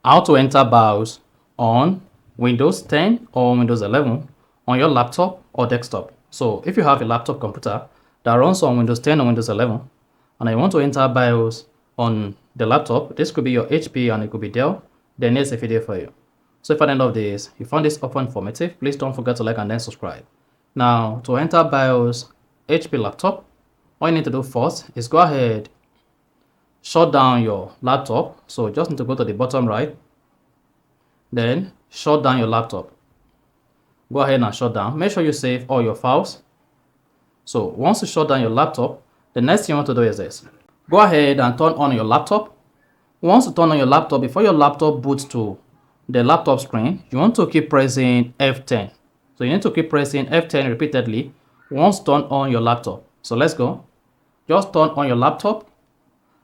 how to enter BIOS on Windows 10 or Windows 11 on your laptop or desktop. So if you have a laptop computer that runs on Windows 10 or Windows 11 and you want to enter BIOS on the laptop, this could be your HP and it could be Dell, then here's a video for you. So if at the end of this you found this often informative, please don't forget to like and then subscribe. Now to enter BIOS HP laptop, all you need to do first is go ahead, shut down your laptop. So just need to go to the bottom right, then shut down your laptop. Go ahead and shut down. Make sure you save all your files. So once you shut down your laptop, the next thing you want to do is this. Go ahead and turn on your laptop. Once you turn on your laptop, before your laptop boots to the laptop screen, you want to keep pressing F10. So you need to keep pressing F10 repeatedly once turned on your laptop. So let's go. Just turn on your laptop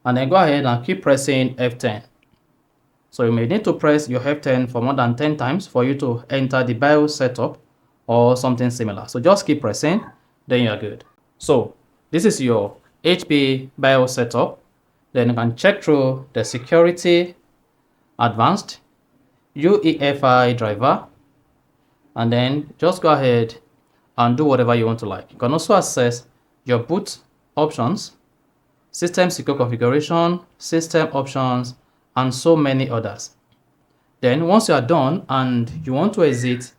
and then go ahead and keep pressing F10. So you may need to press your F10 for more than 10 times for you to enter the BIOS setup or something similar. So just keep pressing, then you're good. So this is your HP BIOS setup. Then you can check through the security, advanced, UEFI driver, and then just go ahead and do whatever you want to like. You can also access your boot options, system secure configuration, system options, and so many others. Then once you are done and you want to exit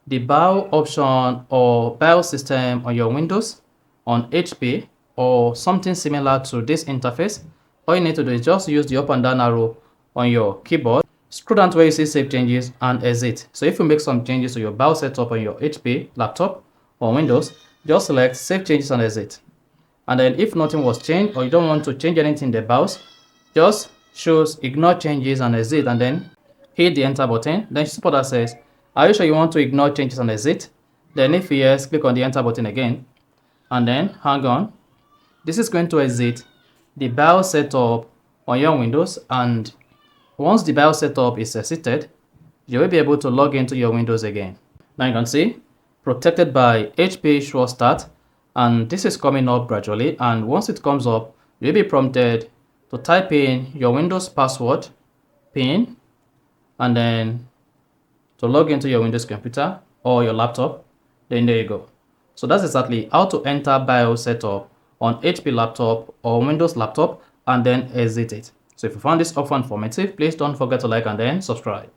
the BIOS option or BIOS system on your Windows, on HP, or something similar to this interface, all you need to do is just use the up and down arrow on your keyboard, scroll down to where you see save changes and exit. So if you make some changes to your BIOS setup on your HP laptop or Windows, just select save changes and exit. And then if nothing was changed or you don't want to change anything in the BIOS, just choose ignore changes and exit and then hit the enter button. Then support that says, are you sure you want to ignore changes and exit? Then if yes, click on the enter button again and then hang on. This is going to exit the BIOS setup on your Windows, and once the BIOS setup is exited, you will be able to log into your Windows again. Now you can see protected by HP Sure Start, and this is coming up gradually, and once it comes up, you'll be prompted to type in your Windows password, PIN, and then to log into your Windows computer or your laptop. Then there you go. So that's exactly how to enter BIOS setup on HP laptop or Windows laptop and then exit it. So if you found this often informative, please don't forget to like and then subscribe.